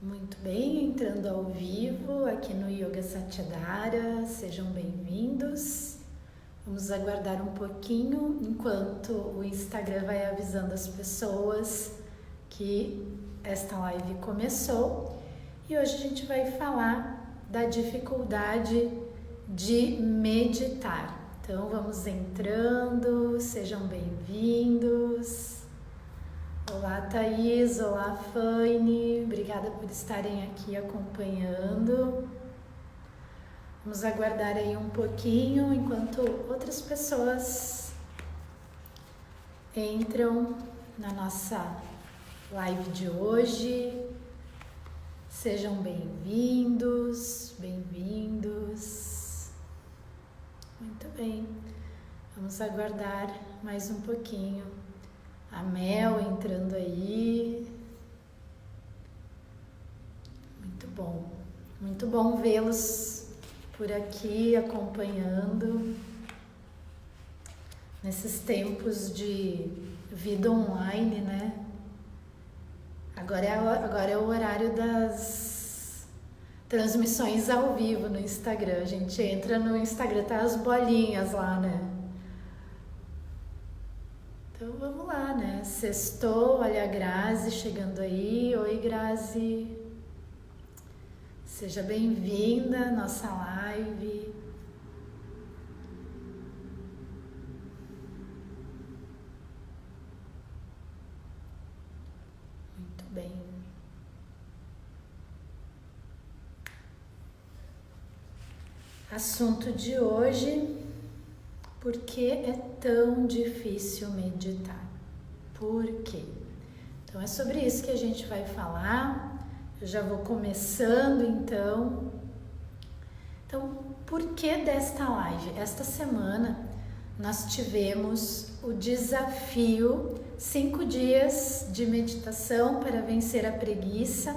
Muito bem, entrando ao vivo aqui no Yoga Satyadhara, sejam bem-vindos. Vamos aguardar um pouquinho enquanto o Instagram vai avisando as pessoas que esta live começou. E hoje a gente vai falar da dificuldade de meditar. Então vamos entrando, sejam bem-vindos. Olá Thaís, olá Fanny, obrigada por estarem aqui acompanhando. Vamos aguardar aí um pouquinho enquanto outras pessoas entram na nossa live de hoje. Sejam bem-vindos, bem-vindos. Muito bem, vamos aguardar mais um pouquinho. A Mel entrando aí. Muito bom vê-los por aqui acompanhando nesses tempos de vida online, né? Agora é o horário das transmissões ao vivo no Instagram. A gente entra no Instagram, tá as bolinhas lá, né? Então vamos lá, né? Sextou, olha a Grazi chegando aí. Oi, Grazi. Seja bem-vinda à nossa live. Muito bem. Assunto de hoje: por que é tão difícil meditar? Por quê? Então é sobre isso que a gente vai falar. Eu já vou começando então. Então, por que desta live? Esta semana nós tivemos o desafio 5 dias de meditação para vencer a preguiça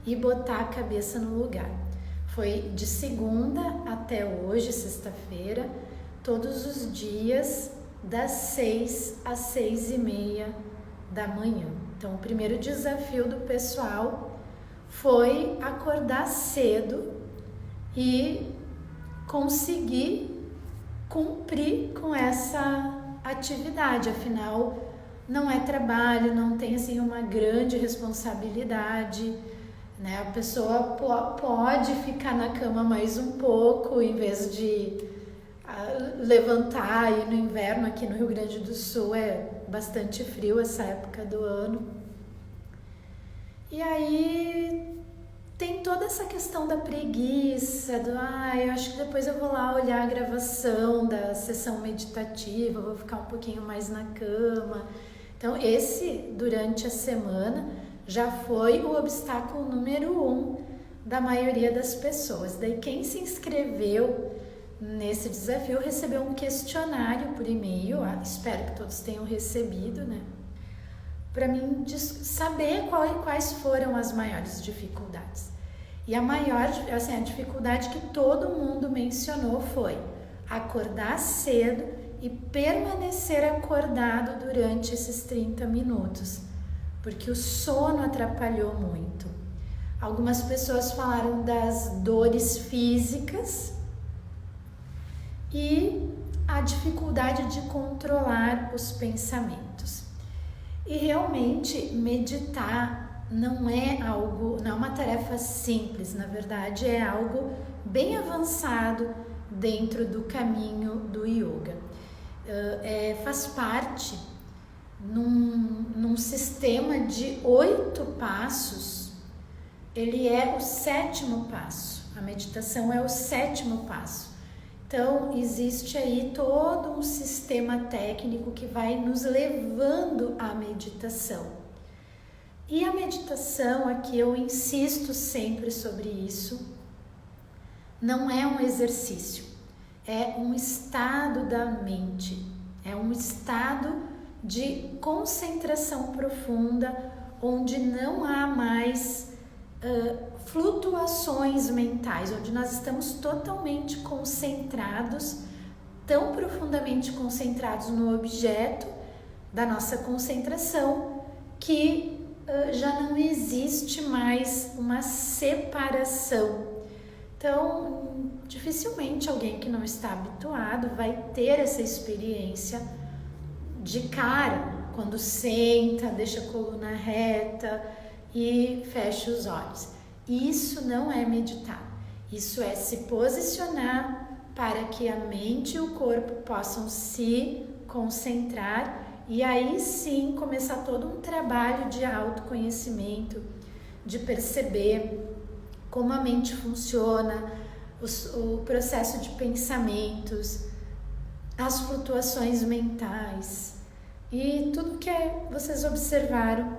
e botar a cabeça no lugar. Foi de segunda até hoje, sexta-feira, todos os dias, das 6 às 6:30 da manhã. Então, o primeiro desafio do pessoal foi acordar cedo e conseguir cumprir com essa atividade. Afinal, não é trabalho, não tem assim uma grande responsabilidade, né? A pessoa pode ficar na cama mais um pouco em vez de levantar. E no inverno aqui no Rio Grande do Sul é bastante frio essa época do ano. E aí tem toda essa questão da preguiça, eu acho que depois eu vou lá olhar a gravação da sessão meditativa, vou ficar um pouquinho mais na cama. Então durante a semana, já foi o obstáculo número 1 da maioria das pessoas. Daí quem se inscreveu nesse desafio recebeu um questionário por e-mail, espero que todos tenham recebido, né? Para mim saber quais foram as maiores dificuldades. E a maior, assim, a dificuldade que todo mundo mencionou foi acordar cedo e permanecer acordado durante esses 30 minutos, porque o sono atrapalhou muito. Algumas pessoas falaram das dores físicas e a dificuldade de controlar os pensamentos. E realmente meditar não é uma tarefa simples, na verdade é algo bem avançado dentro do caminho do yoga. Faz parte num sistema de 8 passos, ele é o 7º passo, a meditação é o 7º passo. Então, existe aí todo um sistema técnico que vai nos levando à meditação. E a meditação, aqui eu insisto sempre sobre isso, não é um exercício, é um estado da mente, é um estado de concentração profunda, onde não há mais flutuações mentais, onde nós estamos totalmente concentrados, tão profundamente concentrados no objeto da nossa concentração, que já não existe mais uma separação. Então, dificilmente alguém que não está habituado vai ter essa experiência de cara, quando senta, deixa a coluna reta e fecha os olhos. Isso não é meditar, isso é se posicionar para que a mente e o corpo possam se concentrar e aí sim começar todo um trabalho de autoconhecimento, de perceber como a mente funciona, o processo de pensamentos, as flutuações mentais e tudo que vocês observaram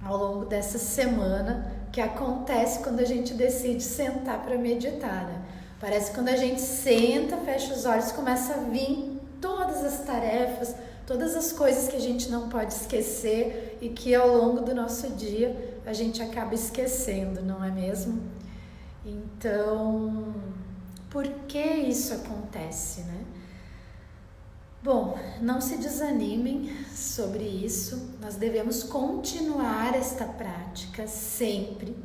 ao longo dessa semana que acontece quando a gente decide sentar para meditar, né? Parece que quando a gente senta, fecha os olhos, começa a vir todas as tarefas, todas as coisas que a gente não pode esquecer e que ao longo do nosso dia a gente acaba esquecendo, não é mesmo? Então, por que isso acontece, né? Bom, não se desanimem sobre isso, nós devemos continuar esta prática sempre,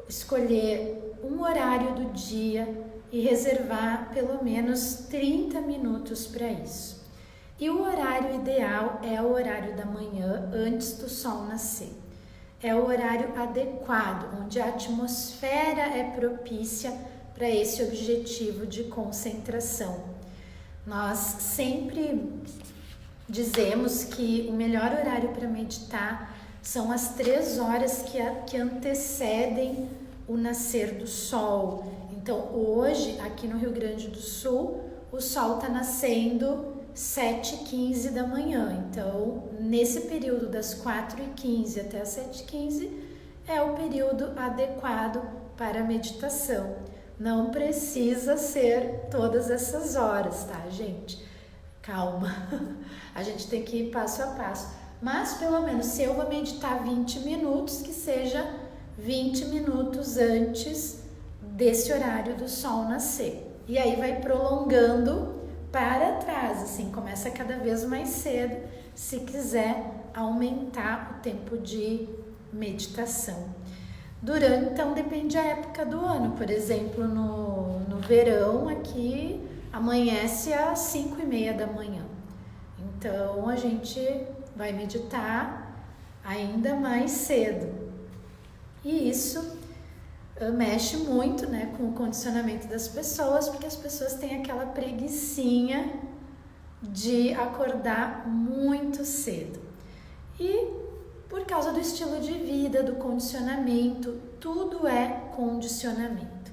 escolher um horário do dia e reservar pelo menos 30 minutos para isso. E o horário ideal é o horário da manhã, antes do sol nascer. É o horário adequado, onde a atmosfera é propícia para esse objetivo de concentração. Nós sempre dizemos que o melhor horário para meditar são as 3 horas que antecedem o nascer do sol. Então, hoje, aqui no Rio Grande do Sul, o sol está nascendo 7h15 da manhã. Então, nesse período das 4h15 até as 7h15 é o período adequado para a meditação. Não precisa ser todas essas horas, tá, gente? Calma, a gente tem que ir passo a passo. Mas, pelo menos, se eu vou meditar 20 minutos, que seja 20 minutos antes desse horário do sol nascer. E aí vai prolongando para trás, assim, começa cada vez mais cedo, se quiser aumentar o tempo de meditação. Então depende da época do ano, por exemplo, no verão aqui amanhece às 5h30 da manhã, então a gente vai meditar ainda mais cedo e isso mexe muito, né, com o condicionamento das pessoas, porque as pessoas têm aquela preguicinha de acordar muito cedo e por causa do estilo de vida, do condicionamento, tudo é condicionamento.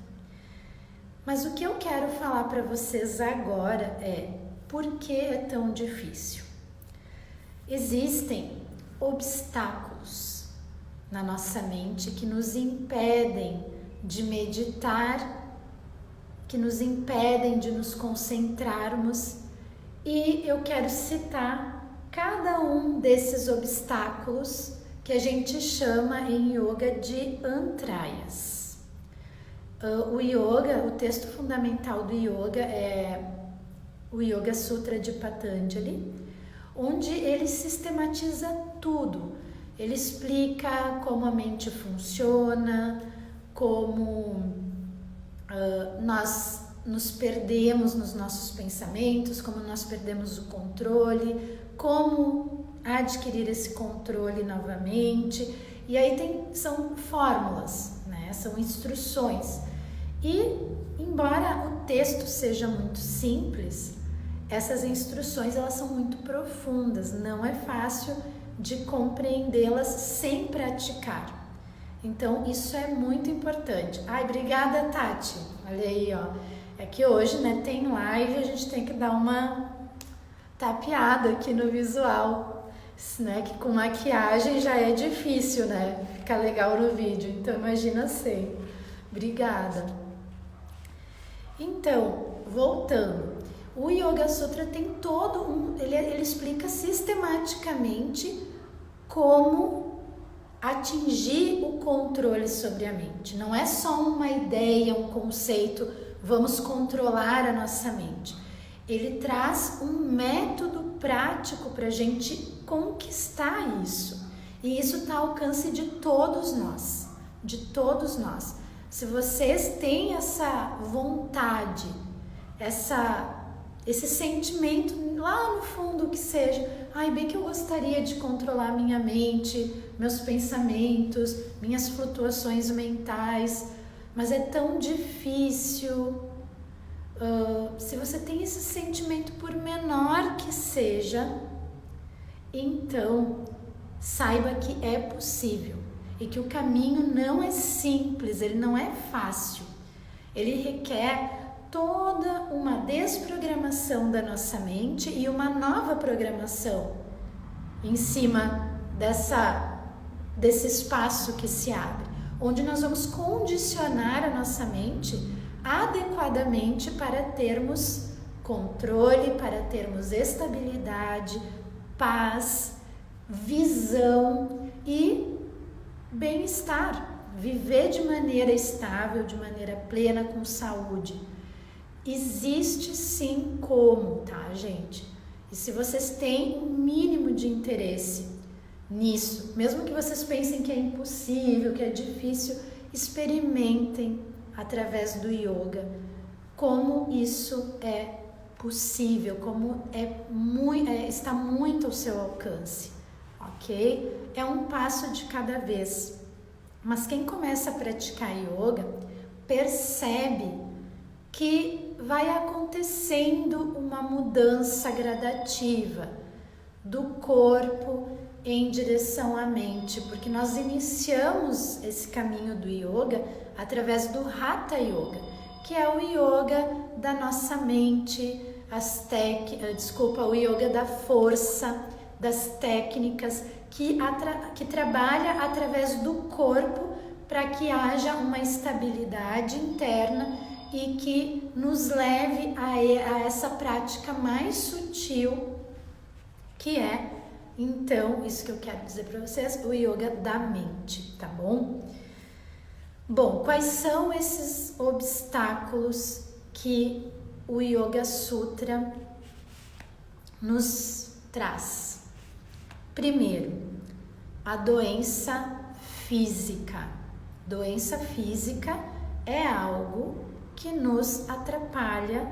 Mas o que eu quero falar para vocês agora é por que é tão difícil. Existem obstáculos na nossa mente que nos impedem de meditar, que nos impedem de nos concentrarmos e eu quero citar cada um desses obstáculos que a gente chama em yoga de antrayas. O yoga, o texto fundamental do yoga é o Yoga Sutra de Patanjali, onde ele sistematiza tudo. Ele explica como a mente funciona, como nós nos perdemos nos nossos pensamentos, como nós perdemos o controle, como adquirir esse controle novamente. E aí são fórmulas, né? São instruções. E embora o texto seja muito simples, essas instruções elas são muito profundas, não é fácil de compreendê-las sem praticar. Então isso é muito importante. Ai, obrigada, Tati. Olha aí, ó. É que hoje, né, tem live, a gente tem que dar uma tapeada aqui no visual, né? Que com maquiagem já é difícil, né? Ficar legal no vídeo. Então imagina sem. Obrigada. Então, voltando. O Yoga Sutra tem todo ele explica sistematicamente como atingir o controle sobre a mente. Não é só uma ideia, um conceito, vamos controlar a nossa mente. Ele traz um método prático para a gente conquistar isso. E isso está ao alcance de todos nós, de todos nós. Se vocês têm essa vontade, esse sentimento lá no fundo que seja, ai, bem que eu gostaria de controlar minha mente, meus pensamentos, minhas flutuações mentais, mas é tão difícil. Se você tem esse sentimento, por menor que seja, então saiba que é possível e que o caminho não é simples, ele não é fácil. Ele requer toda uma desprogramação da nossa mente e uma nova programação em cima desse espaço que se abre, onde nós vamos condicionar a nossa mente adequadamente para termos controle, para termos estabilidade, paz, visão e bem-estar, viver de maneira estável, de maneira plena, com saúde. Existe sim como, tá, gente? E se vocês têm um mínimo de interesse nisso, mesmo que vocês pensem que é impossível, que é difícil, experimentem através do yoga como isso é possível, como está muito ao seu alcance, ok? É um passo de cada vez. Mas quem começa a praticar yoga percebe que vai acontecendo uma mudança gradativa do corpo em direção à mente, porque nós iniciamos esse caminho do yoga através do Hatha Yoga, que é o yoga da nossa mente, o yoga da força, das técnicas que trabalha através do corpo para que haja uma estabilidade interna e que nos leve a essa prática mais sutil, que é, então, isso que eu quero dizer para vocês, o yoga da mente, tá bom? Bom, quais são esses obstáculos que o Yoga Sutra nos traz? Primeiro, a doença física. Doença física é algo que nos atrapalha,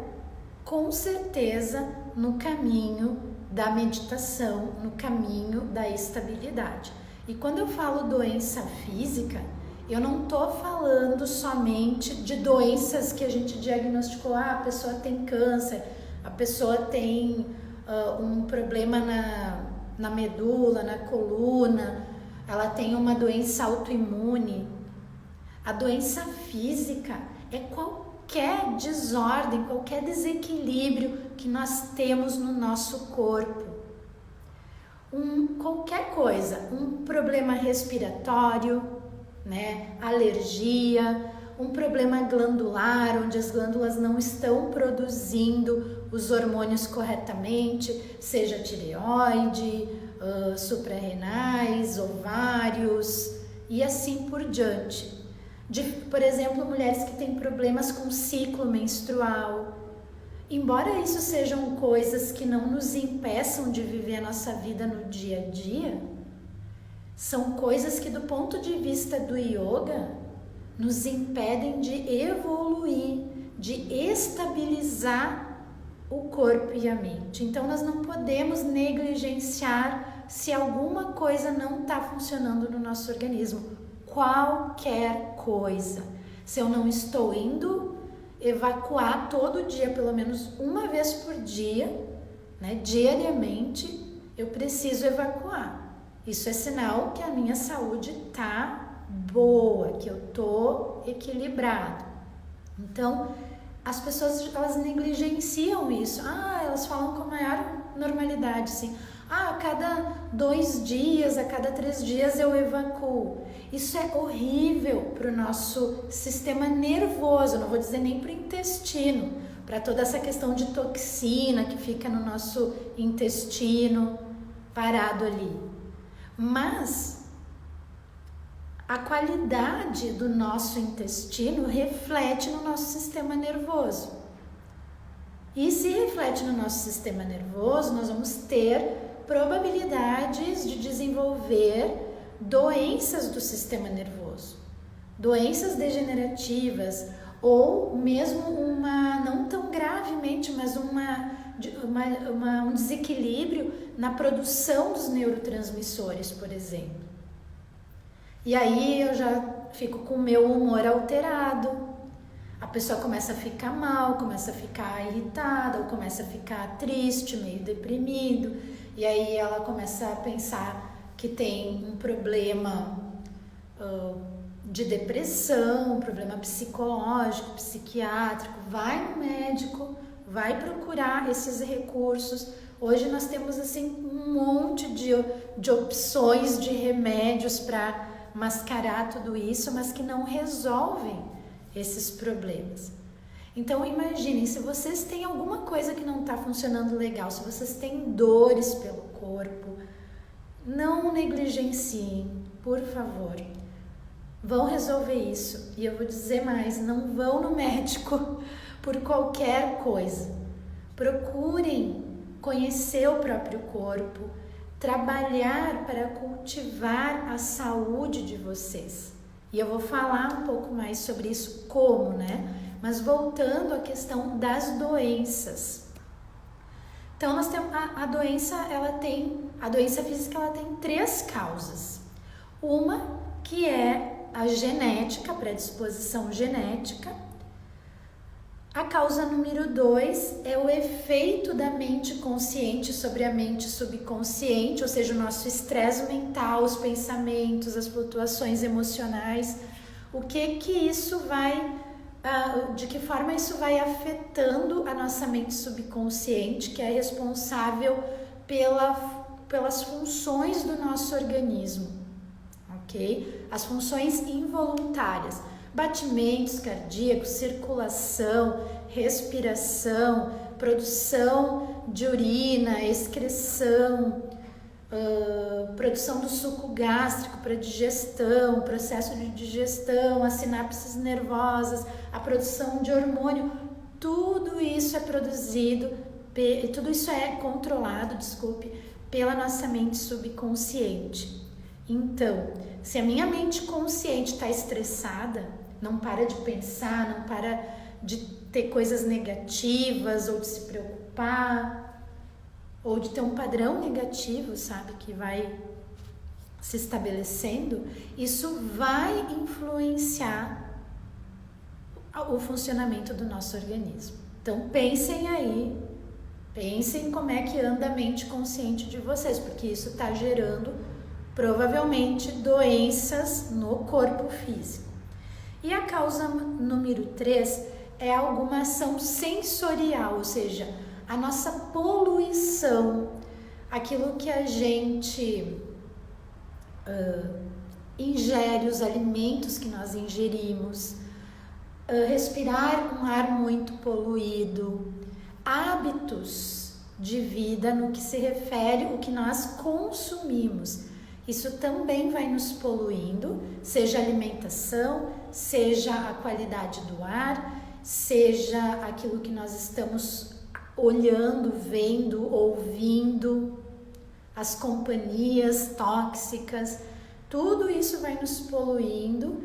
com certeza, no caminho da meditação, no caminho da estabilidade. E quando eu falo doença física, eu não estou falando somente de doenças que a gente diagnosticou, a pessoa tem câncer, a pessoa tem um problema na medula, na coluna, ela tem uma doença autoimune. A doença física é qualquer desordem, qualquer desequilíbrio que nós temos no nosso corpo. Qualquer coisa, um problema respiratório, né? Alergia, um problema glandular, onde as glândulas não estão produzindo os hormônios corretamente, seja tireoide, suprarrenais, ovários e assim por diante. Por exemplo, mulheres que têm problemas com ciclo menstrual. Embora isso sejam coisas que não nos impeçam de viver a nossa vida no dia a dia, são coisas que, do ponto de vista do yoga, nos impedem de evoluir, de estabilizar o corpo e a mente. Então, nós não podemos negligenciar se alguma coisa não está funcionando no nosso organismo. Qualquer coisa. Se eu não estou indo evacuar todo dia, pelo menos uma vez por dia, né, diariamente, eu preciso evacuar. Isso é sinal que a minha saúde está boa, que eu estou equilibrado. Então, as pessoas, elas negligenciam isso. Elas falam com a maior normalidade, assim. A cada 2 dias, a cada 3 dias eu evacuo. Isso é horrível para o nosso sistema nervoso, não vou dizer nem para o intestino, para toda essa questão de toxina que fica no nosso intestino parado ali. Mas a qualidade do nosso intestino reflete no nosso sistema nervoso. E se reflete no nosso sistema nervoso, nós vamos ter probabilidades de desenvolver doenças do sistema nervoso, doenças degenerativas, ou mesmo uma, não tão gravemente, mas um desequilíbrio na produção dos neurotransmissores, por exemplo. E aí eu já fico com o meu humor alterado, a pessoa começa a ficar mal, começa a ficar irritada, ou começa a ficar triste, meio deprimido, e aí ela começa a pensar que tem um problema de depressão, um problema psicológico, psiquiátrico, vai no médico, vai procurar esses recursos. Hoje nós temos assim um monte de opções de remédios para mascarar tudo isso, mas que não resolvem esses problemas. Então imaginem, se vocês têm alguma coisa que não está funcionando legal, se vocês têm dores pelo corpo, não negligenciem, por favor. Vão resolver isso. E eu vou dizer mais, não vão no médico por qualquer coisa. Procurem conhecer o próprio corpo, trabalhar para cultivar a saúde de vocês. E eu vou falar um pouco mais sobre isso, como, né? Mas voltando à questão das doenças. Então, nós temos a doença física, ela tem 3 causas. Uma que é a genética, a predisposição genética. A causa número 2 é o efeito da mente consciente sobre a mente subconsciente, ou seja, o nosso estresse mental, os pensamentos, as flutuações emocionais. De que forma isso vai afetando a nossa mente subconsciente, que é responsável pelas funções do nosso organismo, ok? As funções involuntárias. Batimentos cardíacos, circulação, respiração, produção de urina, excreção, produção do suco gástrico para digestão, processo de digestão, as sinapses nervosas, a produção de hormônio, tudo isso é produzido, tudo isso é controlado, pela nossa mente subconsciente. Então, se a minha mente consciente está estressada, não para de pensar, não para de ter coisas negativas ou de se preocupar ou de ter um padrão negativo, sabe, que vai se estabelecendo, isso vai influenciar o funcionamento do nosso organismo. Então pensem aí, pensem como é que anda a mente consciente de vocês, porque isso está gerando provavelmente doenças no corpo físico. E a causa número 3 é alguma ação sensorial, ou seja, a nossa poluição, aquilo que a gente ingere, os alimentos que nós ingerimos, respirar um ar muito poluído, hábitos de vida no que se refere o que nós consumimos. Isso também vai nos poluindo, seja a alimentação, seja a qualidade do ar, seja aquilo que nós estamos olhando, vendo, ouvindo, as companhias tóxicas, tudo isso vai nos poluindo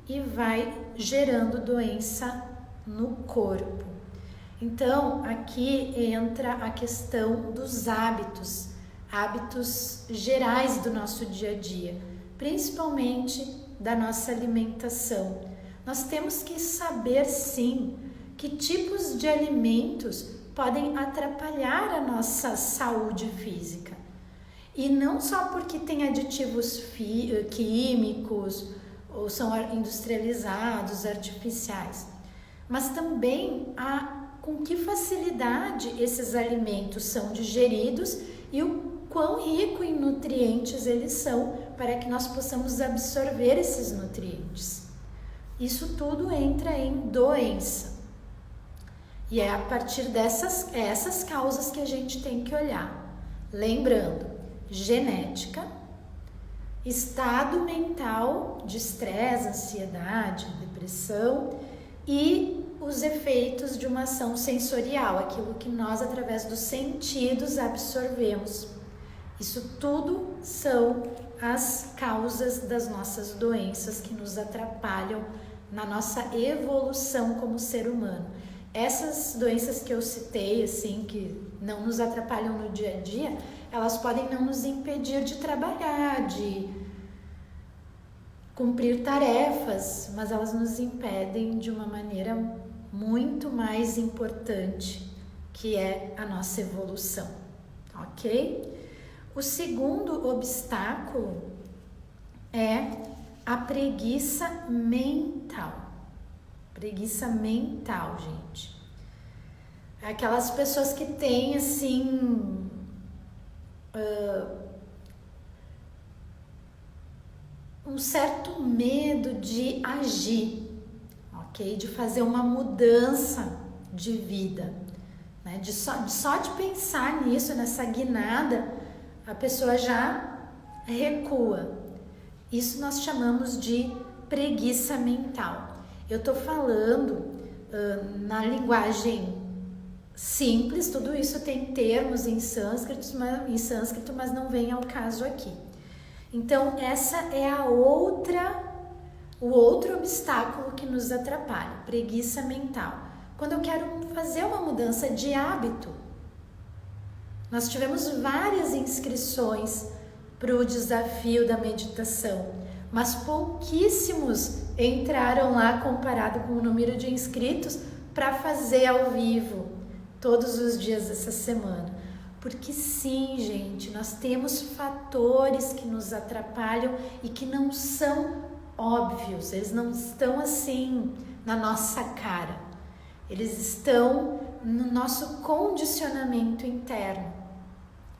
e vai gerando doença no corpo. Então, aqui entra a questão dos hábitos gerais do nosso dia a dia, principalmente da nossa alimentação. Nós temos que saber, sim, que tipos de alimentos podem atrapalhar a nossa saúde física. E não só porque tem aditivos químicos ou são industrializados, artificiais, mas também com que facilidade esses alimentos são digeridos e o quão rico em nutrientes eles são para que nós possamos absorver esses nutrientes. Isso tudo entra em doença. E é a partir essas causas que a gente tem que olhar. Lembrando, genética, estado mental de estresse, ansiedade, depressão e os efeitos de uma ação sensorial, aquilo que nós, através dos sentidos, absorvemos. Isso tudo são as causas das nossas doenças que nos atrapalham na nossa evolução como ser humano. Essas doenças que eu citei, assim, que não nos atrapalham no dia a dia, elas podem não nos impedir de trabalhar, de cumprir tarefas, mas elas nos impedem de uma maneira muito mais importante, que é a nossa evolução, ok? O segundo obstáculo é a preguiça mental. Preguiça mental, gente. Aquelas pessoas que têm, assim, um certo medo de agir, ok? De fazer uma mudança de vida, né? Só de pensar nisso, nessa guinada, a pessoa já recua. Isso nós chamamos de preguiça mental. Eu tô falando na linguagem simples, tudo isso tem termos em sânscrito, mas não vem ao caso aqui. Então, essa é o outro obstáculo que nos atrapalha, preguiça mental. Quando eu quero fazer uma mudança de hábito, nós tivemos várias inscrições para o desafio da meditação, mas pouquíssimos entraram lá comparado com o número de inscritos para fazer ao vivo todos os dias dessa semana. Porque sim, gente, nós temos fatores que nos atrapalham e que não são óbvios, eles não estão assim na nossa cara, eles estão no nosso condicionamento interno.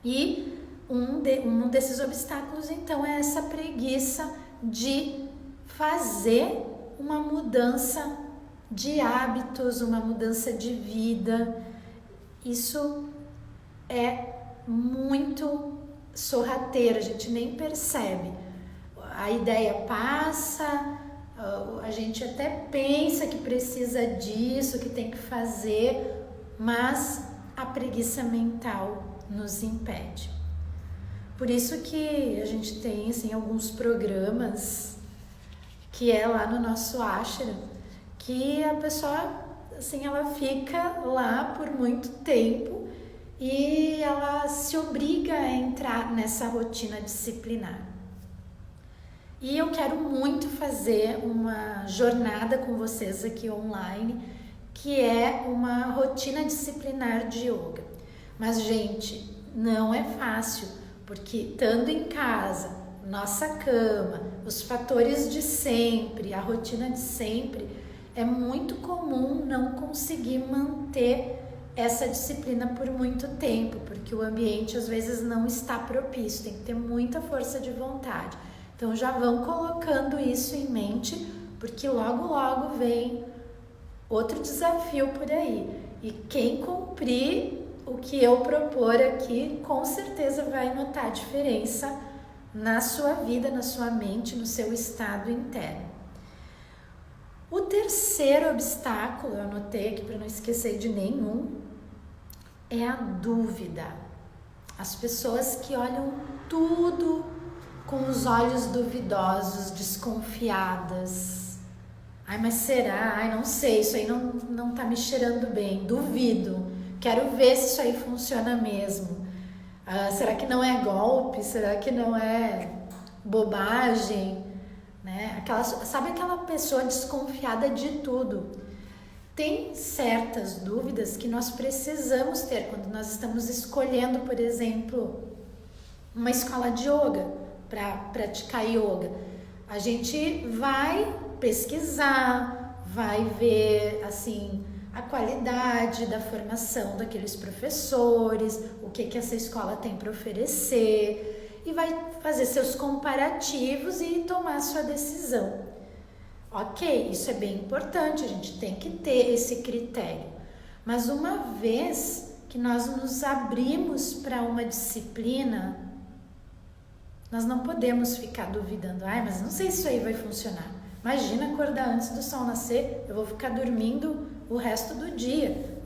E um desses obstáculos, então, é essa preguiça de fazer uma mudança de hábitos, uma mudança de vida. Isso é muito sorrateiro, a gente nem percebe. A ideia passa, a gente até pensa que precisa disso, que tem que fazer, mas a preguiça mental nos impede. Por isso que a gente tem, assim, alguns programas que é lá no nosso ashram, que a pessoa, assim, ela fica lá por muito tempo e ela se obriga a entrar nessa rotina disciplinar. E eu quero muito fazer uma jornada com vocês aqui online, que é uma rotina disciplinar de yoga. Mas, gente, não é fácil, porque estando em casa, nossa cama, os fatores de sempre, a rotina de sempre, é muito comum não conseguir manter essa disciplina por muito tempo, porque o ambiente às vezes não está propício, tem que ter muita força de vontade. Então já vão colocando isso em mente, porque logo vem outro desafio por aí. E quem cumprir o que eu propor aqui, com certeza vai notar a diferença na sua vida, na sua mente, no seu estado interno. O terceiro obstáculo, eu anotei aqui para não esquecer de nenhum, é a dúvida. As pessoas que olham tudo com os olhos duvidosos, desconfiadas. Ai, mas será? Ai, não sei, isso aí não tá me cheirando bem, duvido. Quero ver se isso aí funciona mesmo. Será que não é golpe? Será que não é bobagem? Né? Sabe aquela pessoa desconfiada de tudo? Tem certas dúvidas que nós precisamos ter quando nós estamos escolhendo, por exemplo, uma escola de yoga para praticar yoga. A gente vai pesquisar, vai ver assim a qualidade da formação daqueles professores, o que essa escola tem para oferecer, e vai fazer seus comparativos e tomar sua decisão. Ok, isso é bem importante, a gente tem que ter esse critério. Mas uma vez que nós nos abrimos para uma disciplina, nós não podemos ficar duvidando. Mas não sei se isso aí vai funcionar. Imagina acordar antes do sol nascer, eu vou ficar dormindo o resto do dia,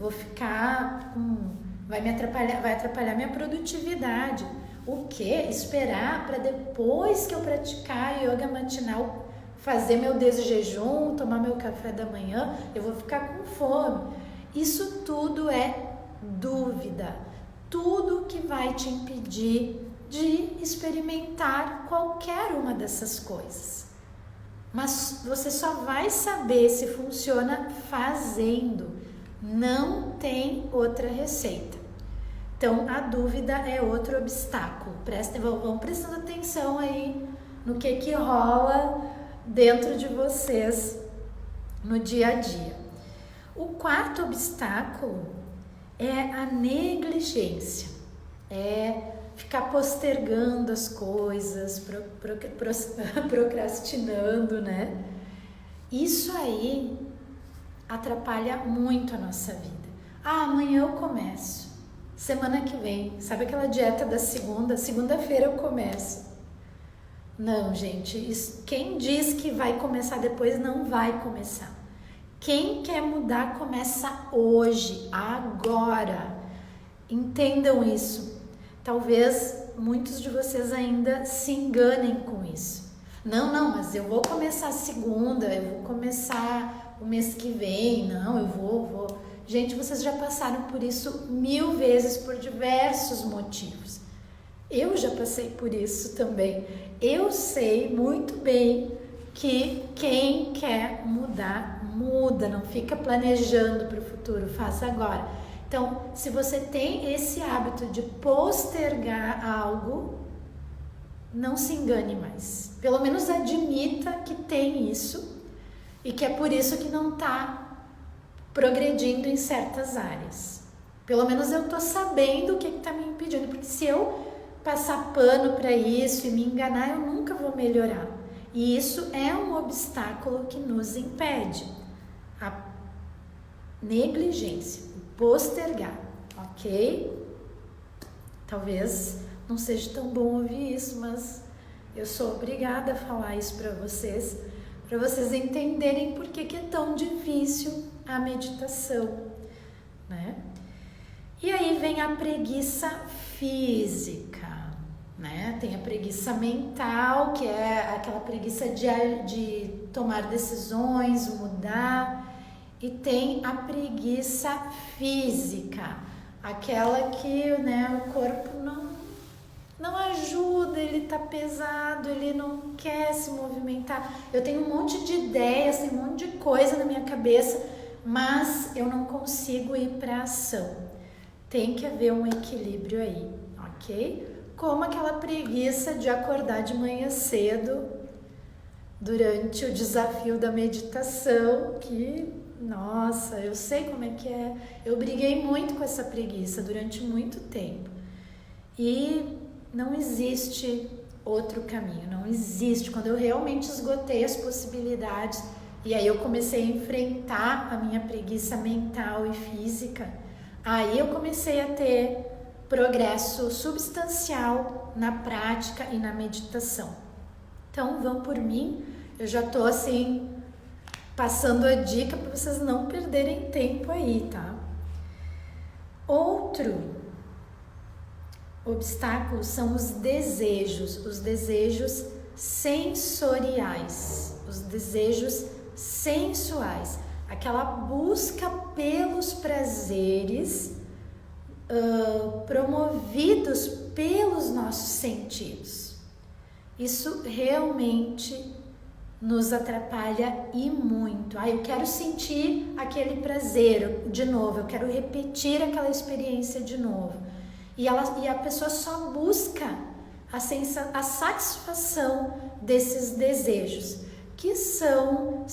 vai atrapalhar minha produtividade. O quê? Esperar para depois que eu praticar yoga matinal, fazer meu desjejum, tomar meu café da manhã, eu vou ficar com fome. Isso tudo é dúvida. Tudo que vai te impedir de experimentar qualquer uma dessas coisas. Mas você só vai saber se funciona fazendo. Não tem outra receita. Então, a dúvida é outro obstáculo. Vão prestando atenção aí no que rola dentro de vocês no dia a dia. O quarto obstáculo é a negligência. É ficar postergando as coisas, procrastinando, né? Isso aí atrapalha muito a nossa vida. Amanhã eu começo. Semana que vem, sabe aquela dieta da segunda-feira eu começo. Não, gente, quem diz que vai começar depois não vai começar. Quem quer mudar começa hoje, agora. Entendam isso. Talvez muitos de vocês ainda se enganem com isso. Não, mas eu vou começar segunda, eu vou começar o mês que vem, não, eu vou. Gente, vocês já passaram por isso 1000 vezes por diversos motivos. Eu já passei por isso também. Eu sei muito bem que quem quer mudar, muda, não fica planejando para o futuro, faz agora. Então, se você tem esse hábito de postergar algo, não se engane mais. Pelo menos admita que tem isso e que é por isso que não está progredindo em certas áreas. Pelo menos eu estou sabendo o que está me impedindo, porque se eu passar pano para isso e me enganar, eu nunca vou melhorar. E isso é um obstáculo que nos impede. A negligência, postergar, ok? Talvez não seja tão bom ouvir isso, mas eu sou obrigada a falar isso para vocês entenderem por que é tão difícil a meditação, né? E aí vem a preguiça física, né? Tem a preguiça mental, que é aquela preguiça de tomar decisões, mudar, e tem a preguiça física, aquela que, né, o corpo não ajuda, ele tá pesado, ele não quer se movimentar. Eu tenho um monte de ideias, tem um monte de coisa na minha cabeça, mas eu não consigo ir para ação. Tem que haver um equilíbrio aí, ok? Como aquela preguiça de acordar de manhã cedo durante o desafio da meditação, que, nossa, eu sei como é que é. Eu briguei muito com essa preguiça durante muito tempo. E não existe outro caminho, não existe. Quando eu realmente esgotei as possibilidades e aí eu comecei a enfrentar a minha preguiça mental e física, aí eu comecei a ter progresso substancial na prática e na meditação. Então vão por mim, eu já tô assim passando a dica para vocês não perderem tempo aí, tá? Outro obstáculos são os desejos sensoriais, os desejos sensuais, aquela busca pelos prazeres promovidos pelos nossos sentidos. Isso realmente nos atrapalha e muito. Eu quero sentir aquele prazer de novo, eu quero repetir aquela experiência de novo. E a pessoa só busca a satisfação desses desejos, que são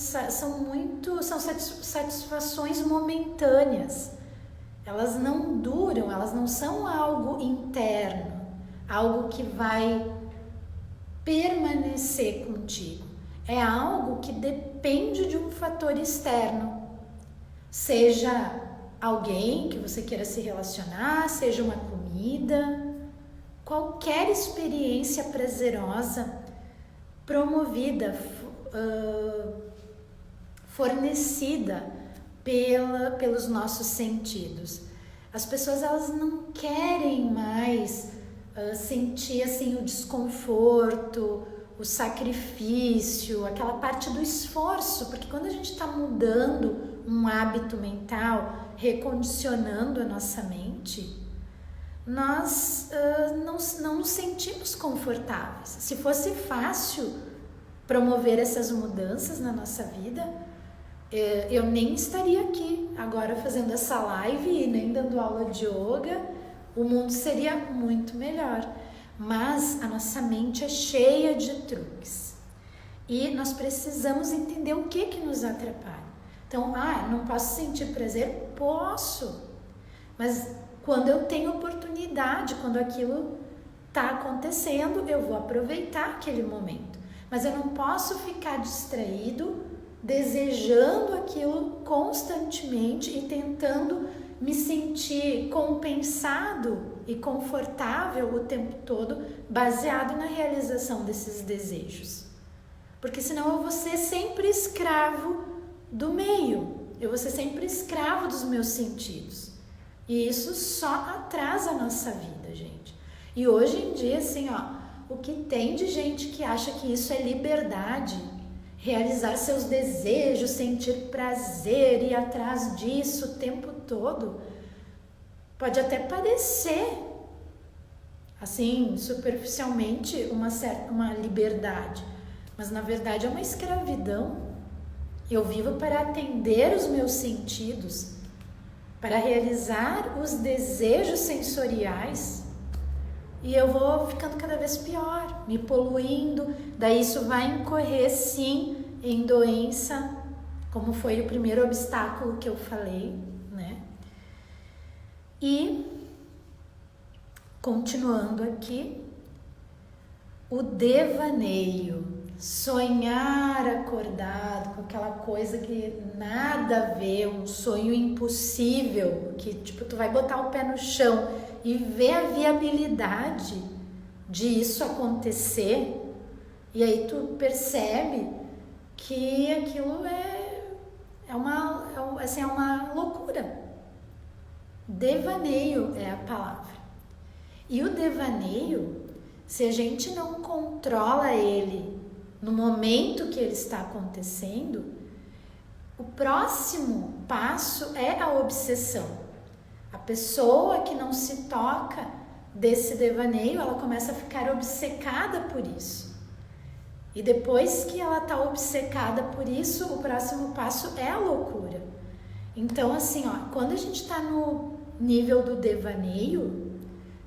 satisfações momentâneas. Elas não duram, elas não são algo interno, algo que vai permanecer contigo. É algo que depende de um fator externo, seja alguém que você queira se relacionar, seja uma comida, qualquer experiência prazerosa promovida, fornecida pelos nossos sentidos. As pessoas, elas não querem mais sentir assim o desconforto, o sacrifício, aquela parte do esforço, porque quando a gente está mudando um hábito mental, recondicionando a nossa mente, nós não nos sentimos confortáveis. Se fosse fácil promover essas mudanças na nossa vida, eu nem estaria aqui agora fazendo essa live e nem dando aula de yoga. O mundo seria muito melhor. Mas a nossa mente é cheia de truques. E nós precisamos entender o que nos atrapalha. Então, não posso sentir prazer? Posso. Mas quando eu tenho oportunidade, quando aquilo está acontecendo, eu vou aproveitar aquele momento. Mas eu não posso ficar distraído, desejando aquilo constantemente e tentando me sentir compensado e confortável o tempo todo, baseado na realização desses desejos. Porque senão eu vou ser sempre escravo do meio, eu vou ser sempre escravo dos meus sentidos. E isso só atrasa a nossa vida, gente. E hoje em dia, assim, o que tem de gente que acha que isso é liberdade, realizar seus desejos, sentir prazer, ir atrás disso o tempo todo, pode até parecer, assim, superficialmente, uma liberdade, mas na verdade é uma escravidão. Eu vivo para atender os meus sentidos, para realizar os desejos sensoriais, e eu vou ficando cada vez pior, me poluindo, daí isso vai incorrer sim em doença, como foi o primeiro obstáculo que eu falei, né? E, continuando aqui, o devaneio, sonhar acordado com aquela coisa que nada a ver, um sonho impossível, que tipo, tu vai botar o pé no chão e ver a viabilidade de isso acontecer, e aí tu percebe que aquilo é uma loucura. Devaneio é a palavra. E o devaneio, se a gente não controla ele no momento que ele está acontecendo, o próximo passo é a obsessão. A pessoa que não se toca desse devaneio, ela começa a ficar obcecada por isso. E depois que ela está obcecada por isso, o próximo passo é a loucura. Então, assim, quando a gente está no nível do devaneio,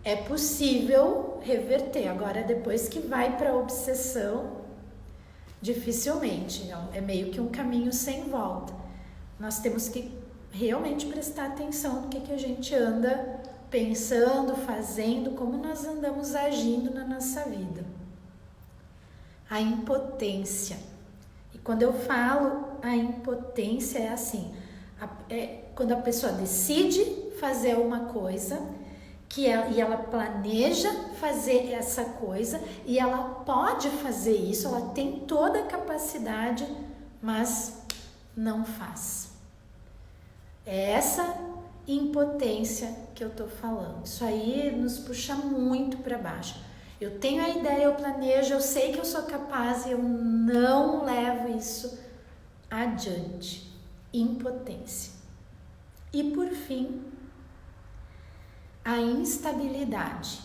é possível reverter. Agora, depois que vai para a obsessão, dificilmente. É meio que um caminho sem volta. Nós temos que realmente prestar atenção no que a gente anda pensando, fazendo, como nós andamos agindo na nossa vida. A impotência. E quando eu falo a impotência, é assim, quando a pessoa decide fazer uma coisa, e ela planeja fazer essa coisa, e ela pode fazer isso, ela tem toda a capacidade, mas não faz. É essa impotência que eu tô falando. Isso aí nos puxa muito para baixo. Eu tenho a ideia, eu planejo, eu sei que eu sou capaz e eu não levo isso adiante. Impotência. E por fim, a instabilidade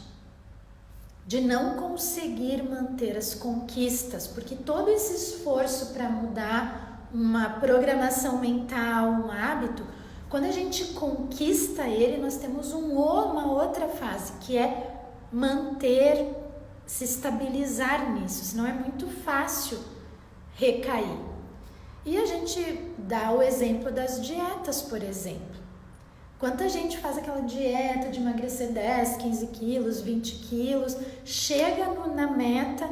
de não conseguir manter as conquistas, porque todo esse esforço para mudar uma programação mental, um hábito, quando a gente conquista ele, nós temos uma outra fase, que é manter, se estabilizar nisso, senão é muito fácil recair. E a gente dá o exemplo das dietas, por exemplo. Quanta gente faz aquela dieta de emagrecer 10, 15 quilos, 20 quilos, chega na meta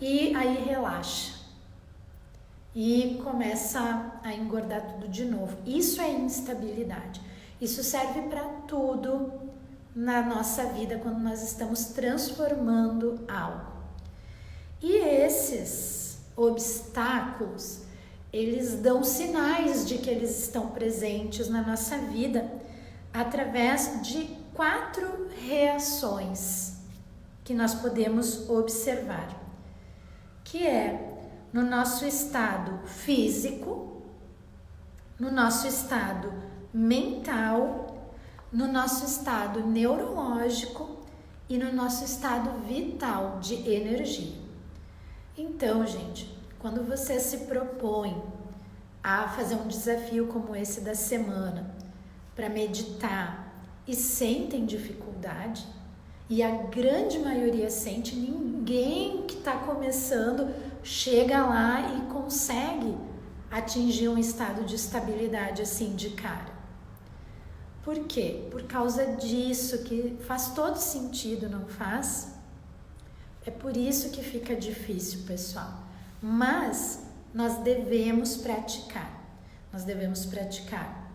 e aí relaxa. E começa a engordar tudo de novo. Isso é instabilidade. Isso serve para tudo na nossa vida quando nós estamos transformando algo. E esses obstáculos, eles dão sinais de que eles estão presentes na nossa vida através de 4 reações que nós podemos observar, que é no nosso estado físico, no nosso estado mental, no nosso estado neurológico e no nosso estado vital de energia. Então, gente, quando você se propõe a fazer um desafio como esse da semana, para meditar e sentem dificuldade, e a grande maioria sente, ninguém que está começando chega lá e consegue atingir um estado de estabilidade assim de cara. Por quê? Por causa disso, que faz todo sentido, não faz? É por isso que fica difícil, pessoal. Mas nós devemos praticar. Nós devemos praticar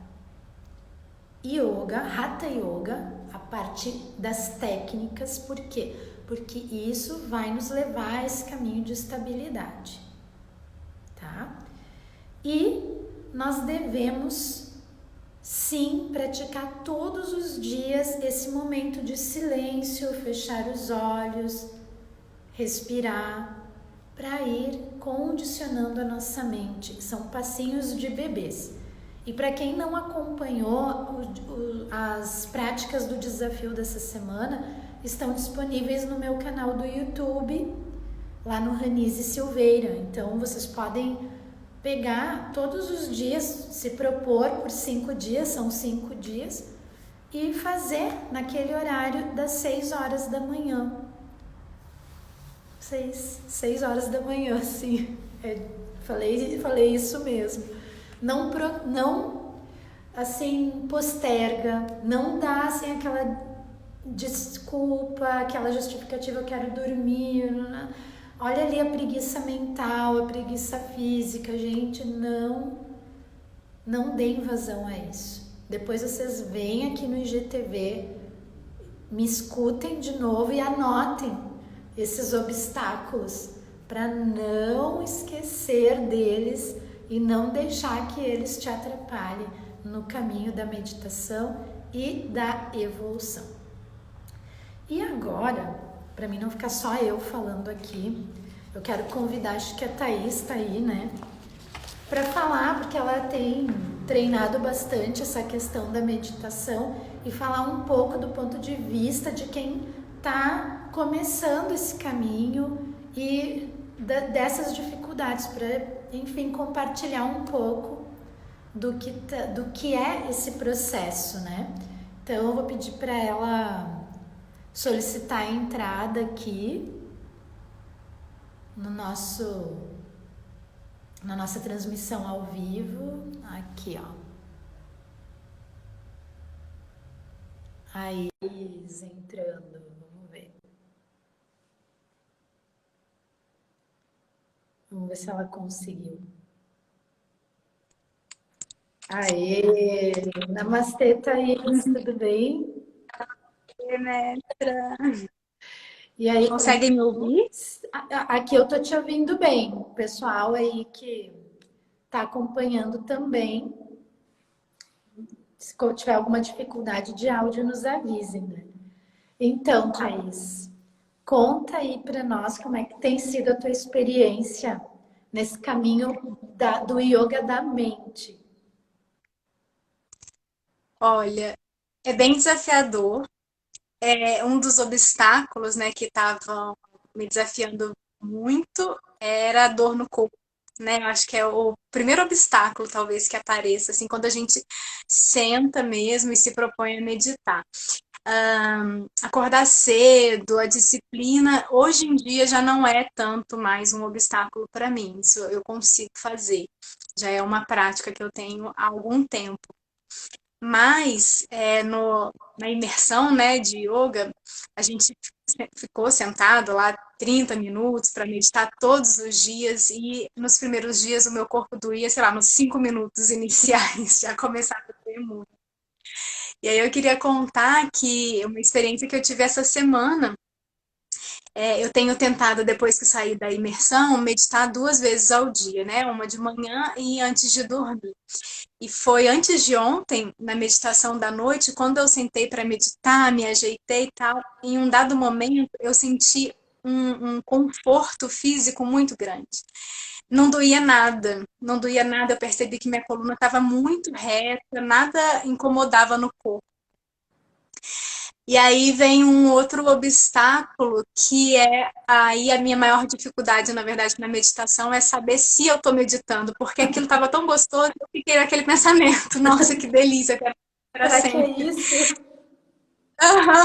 yoga, hatha yoga, a partir das técnicas. Por quê? Porque isso vai nos levar a esse caminho de estabilidade, tá? E nós devemos sim praticar todos os dias esse momento de silêncio, fechar os olhos, respirar, para ir condicionando a nossa mente. São passinhos de bebês. E para quem não acompanhou, as práticas do desafio dessa semana estão disponíveis no meu canal do YouTube, lá no Ranise Silveira. Então vocês podem pegar todos os dias, se propor por 5 dias, são 5 dias, e fazer naquele horário das 6 horas da manhã. 6 horas da manhã, sim. Falei isso mesmo. Não assim, posterga, não dá assim aquela desculpa, aquela justificativa, eu quero dormir. Olha ali a preguiça mental, a preguiça física, gente, não deem vazão a isso. Depois vocês vêm aqui no IGTV, me escutem de novo e anotem esses obstáculos para não esquecer deles e não deixar que eles te atrapalhem no caminho da meditação e da evolução. E agora, para mim não ficar só eu falando aqui, eu quero convidar, acho que a Thaís está aí, né? Para falar, porque ela tem treinado bastante essa questão da meditação e falar um pouco do ponto de vista de quem está começando esse caminho e dessas dificuldades, para, enfim, compartilhar um pouco do que é esse processo, né? Então eu vou pedir para ela solicitar a entrada aqui na nossa transmissão ao vivo, aqui, ó. Aí, entrando, vamos ver. Vamos ver se ela conseguiu. Aê! Namastê, Thaís, tudo bem? Oi, mestra. E aí, Conseguem me ouvir? aqui eu tô te ouvindo bem. O pessoal aí que tá acompanhando também, se tiver alguma dificuldade de áudio, nos avisem, né? Então, Thaís, conta aí para nós como é que tem sido a tua experiência nesse caminho do yoga da mente. Olha, é bem desafiador. É um dos obstáculos, né, que estavam me desafiando muito era a dor no corpo, né? Eu acho que é o primeiro obstáculo, talvez, que apareça, assim, quando a gente senta mesmo e se propõe a meditar. Acordar cedo, a disciplina, hoje em dia já não é tanto mais um obstáculo para mim. Isso eu consigo fazer. Já é uma prática que eu tenho há algum tempo. Mas na imersão, né, de yoga, a gente ficou sentado lá 30 minutos para meditar todos os dias e nos primeiros dias o meu corpo doía, sei lá, nos 5 minutos iniciais, já começava a doer muito. E aí eu queria contar que uma experiência que eu tive essa semana Eu tenho tentado, depois que sair da imersão, meditar 2 vezes ao dia, né? Uma de manhã e antes de dormir. E foi antes de ontem, na meditação da noite, quando eu sentei para meditar, me ajeitei e tal, em um dado momento eu senti um conforto físico muito grande. Não doía nada, não doía nada, eu percebi que minha coluna estava muito reta, nada incomodava no corpo. E aí vem um outro obstáculo, que é aí a minha maior dificuldade, na verdade, na meditação, é saber se eu estou meditando, porque aquilo estava tão gostoso, eu fiquei naquele pensamento, nossa, que delícia, eu quero para Será que é sempre. isso? Aham.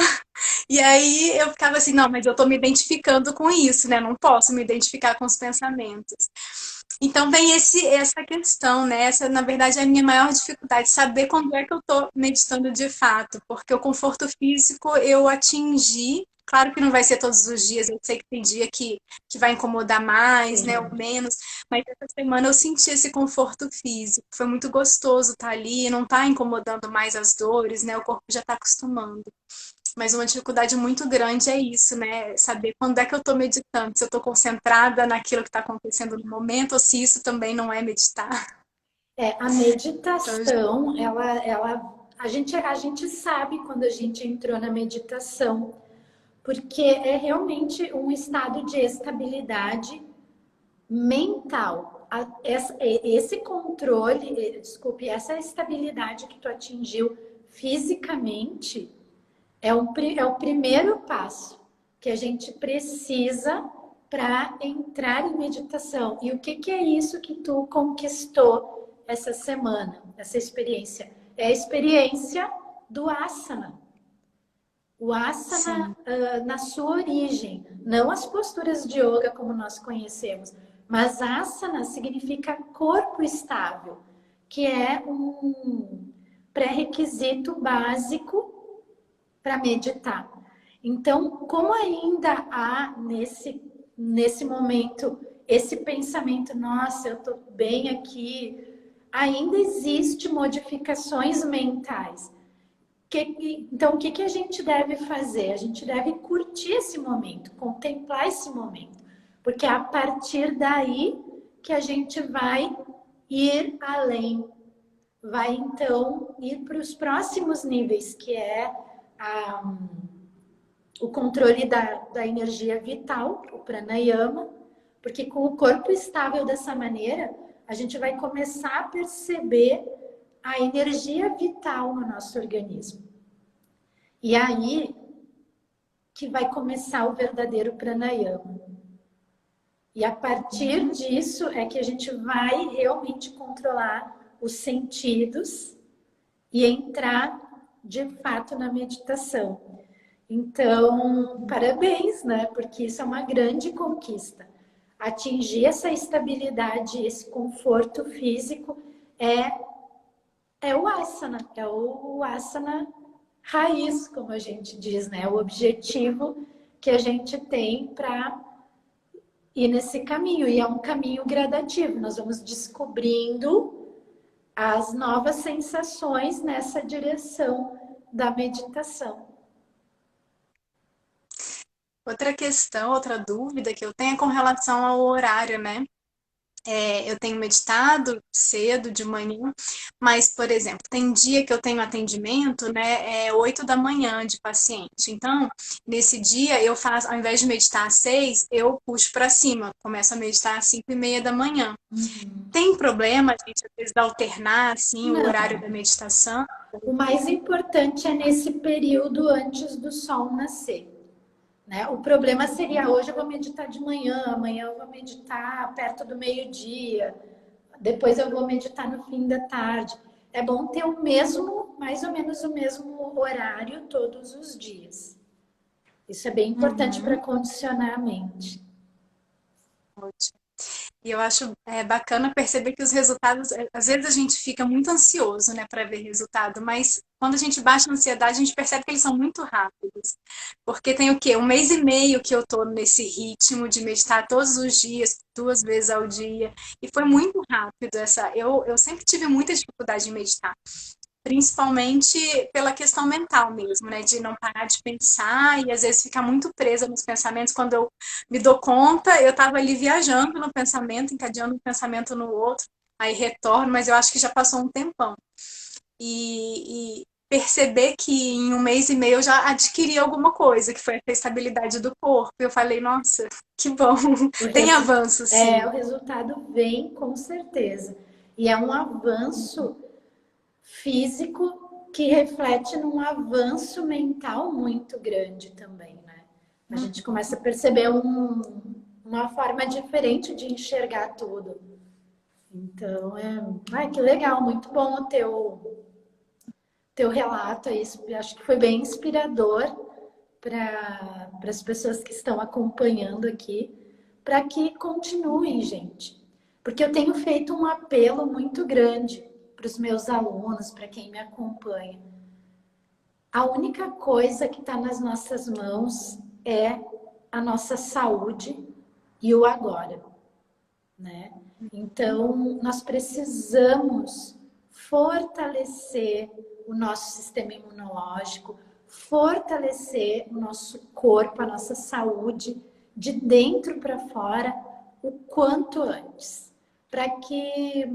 E aí eu ficava assim, não, mas eu estou me identificando com isso, né? Não posso me identificar com os pensamentos. Então vem essa questão, né? Essa, na verdade, é a minha maior dificuldade, saber quando é que eu estou meditando de fato, porque o conforto físico eu atingi. Claro que não vai ser todos os dias, eu sei que tem dia que vai incomodar mais, né, ou Sim. menos, mas essa semana eu senti esse conforto físico. Foi muito gostoso estar ali, não está incomodando mais as dores, né? O corpo já está acostumando. Mas uma dificuldade muito grande é isso, né? Saber quando é que eu estou meditando, se eu estou concentrada naquilo que está acontecendo no momento, ou se isso também não é meditar. A Então, meditação, a gente sabe quando a gente entrou na meditação, porque é realmente um estado de estabilidade mental. Esse controle, desculpe, essa estabilidade que tu atingiu fisicamente é o primeiro passo que a gente precisa para entrar em meditação. E o que, que é isso que tu conquistou essa semana, essa experiência? É a experiência do asana. O asana, sim, na sua origem, não as posturas de yoga como nós conhecemos, mas asana significa corpo estável, que é um pré-requisito básico para meditar. Então, como ainda há nesse momento esse pensamento, nossa, eu estou bem aqui, ainda existe modificações mentais. Então, o que a gente deve fazer? A gente deve curtir esse momento, contemplar esse momento, porque é a partir daí que a gente vai ir além, vai então ir para os próximos níveis, que é a, o controle da energia vital, o pranayama, porque com o corpo estável dessa maneira, a gente vai começar a perceber a energia vital no nosso organismo. E aí que vai começar o verdadeiro pranayama. E a partir disso é que a gente vai realmente controlar os sentidos e entrar de fato na meditação. Então, parabéns, né? Porque isso é uma grande conquista. Atingir essa estabilidade, esse conforto físico é o asana raiz, como a gente diz, né? O objetivo que a gente tem para ir nesse caminho. E é um caminho gradativo. Nós vamos descobrindo as novas sensações nessa direção da meditação. outra questão, outra dúvida que eu tenho é com relação ao horário, né? Eu tenho meditado cedo, de manhã, mas, por exemplo, tem dia que eu tenho atendimento, né, 8 da manhã de paciente. Então, nesse dia, eu faço, ao invés de meditar às 6, eu puxo para cima, começo a meditar às 5:30 da manhã. Tem problema, gente, às vezes, alternar, assim, o horário da Não. meditação? O mais importante é nesse período antes do sol nascer. Né? O problema seria hoje eu vou meditar de manhã, amanhã eu vou meditar perto do meio-dia, depois eu vou meditar no fim da tarde. É bom ter o mesmo, mais ou menos o mesmo horário todos os dias. Isso é bem importante para Uhum, condicionar a mente. ótimo. E eu acho bacana perceber que os resultados, às vezes a gente fica muito ansioso, né, para ver resultado, mas quando a gente baixa a ansiedade, a gente percebe que eles são muito rápidos. Porque tem o quê? 1 mês e meio que eu tô nesse ritmo de meditar todos os dias, 2 vezes ao dia, e foi muito rápido essa. Eu sempre tive muita dificuldade em meditar. principalmente pela questão mental mesmo, né? De não parar de pensar e às vezes ficar muito presa nos pensamentos. Quando eu me dou conta, eu estava ali viajando no pensamento, encadeando um pensamento no outro, aí retorno, mas eu acho que já passou um tempão. E perceber que em um mês e meio eu já adquiri alguma coisa, que foi a estabilidade do corpo. Eu falei, nossa, que bom, tem avanço, sim. O resultado vem com certeza. E é um avanço físico que reflete num avanço mental muito grande também, né? A gente começa a perceber uma forma diferente de enxergar tudo. Então, que legal, muito bom o teu relato aí. Acho que foi bem inspirador para as pessoas que estão acompanhando aqui, para que continuem, gente. Porque eu tenho feito um apelo muito grande para os meus alunos, para quem me acompanha. A única coisa que está nas nossas mãos é a nossa saúde e o agora, né? Então, nós precisamos fortalecer o nosso sistema imunológico, fortalecer o nosso corpo, a nossa saúde, de dentro para fora, o quanto antes, para que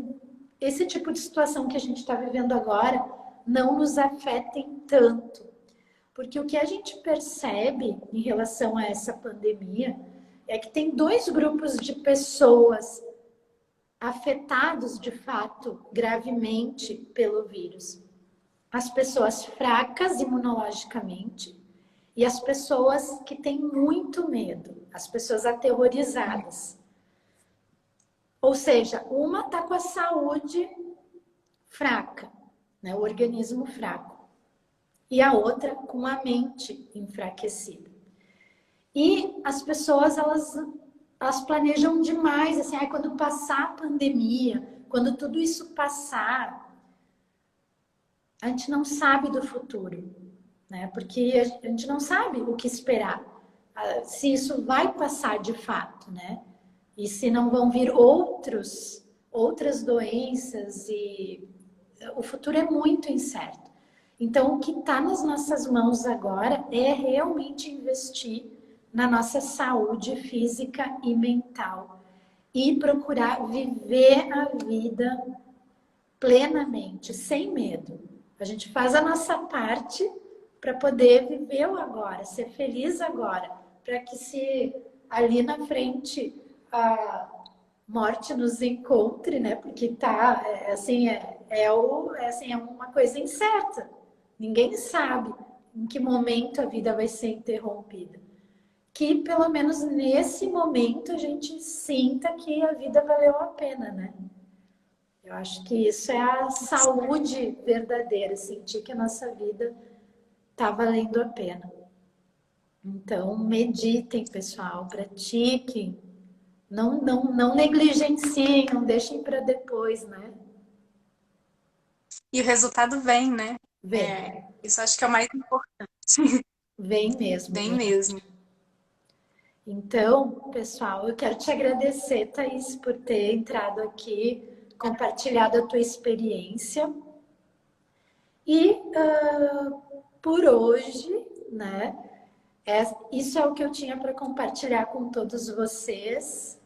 esse tipo de situação que a gente está vivendo agora não nos afetem tanto. Porque o que a gente percebe em relação a essa pandemia é que tem dois grupos de pessoas afetados de fato gravemente pelo vírus. As pessoas fracas imunologicamente e as pessoas que têm muito medo, as pessoas aterrorizadas. Ou seja, uma está com a saúde fraca, né, o organismo fraco, e a outra com a mente enfraquecida. E as pessoas, elas planejam demais, assim, quando passar a pandemia, quando tudo isso passar, a gente não sabe do futuro, né? Porque a gente não sabe o que esperar, se isso vai passar de fato, né? E se não vão vir outras doenças, e o futuro é muito incerto. Então, o que está nas nossas mãos agora é realmente investir na nossa saúde física e mental e procurar viver a vida plenamente, sem medo. A gente faz a nossa parte para poder viver o agora, ser feliz agora, para que se ali na frente a morte nos encontre, né? Porque tá, é uma coisa incerta. Ninguém sabe em que momento a vida vai ser interrompida. Que pelo menos nesse momento a gente sinta que a vida valeu a pena, né? Eu acho que isso é a saúde verdadeira, sentir que a nossa vida está valendo a pena. Então, meditem, pessoal, pratiquem, não negligenciem, não deixem para depois, né? E o resultado vem, né? Vem, Isso acho que é o mais importante. vem mesmo, Vem vem. mesmo. Então, pessoal, eu quero te agradecer, Thaís, por ter entrado aqui, compartilhado a tua experiência. E por hoje, né? Isso é o que eu tinha para compartilhar com todos vocês.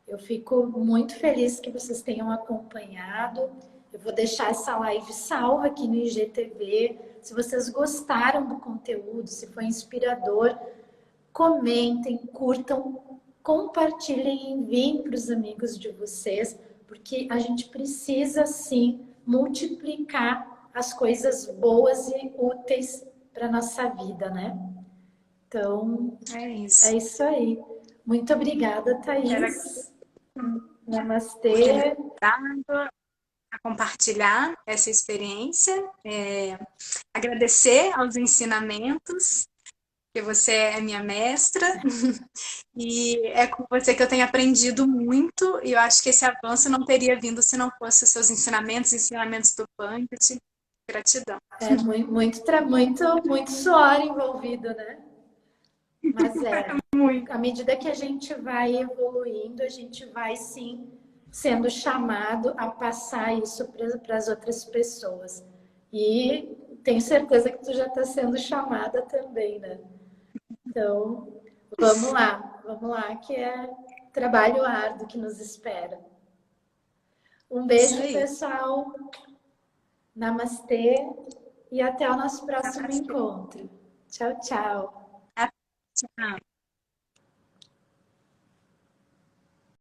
Eu fico muito feliz que vocês tenham acompanhado. Eu vou deixar essa live salva aqui no IGTV. Se vocês gostaram do conteúdo, se foi inspirador, comentem, curtam, compartilhem, enviem para os amigos de vocês, porque a gente precisa sim multiplicar as coisas boas e úteis para a nossa vida, né? Então, é isso aí. Muito obrigada, Thaís. Namastê. A compartilhar essa experiência, agradecer aos ensinamentos, que você é minha mestra, e é com você que eu tenho aprendido muito, e eu acho que esse avanço não teria vindo se não fosse os seus ensinamentos do Pankit. Gratidão. É muito suor envolvido, né? Mas à medida que a gente vai evoluindo, a gente vai sim sendo chamado a passar isso para as outras pessoas. E tenho certeza que tu já está sendo chamada também, né? Então, vamos lá, que é trabalho árduo que nos espera. Um Isso beijo, aí. pessoal. Namastê e até o nosso próximo Namastê. encontro. Tchau, tchau. Tchau.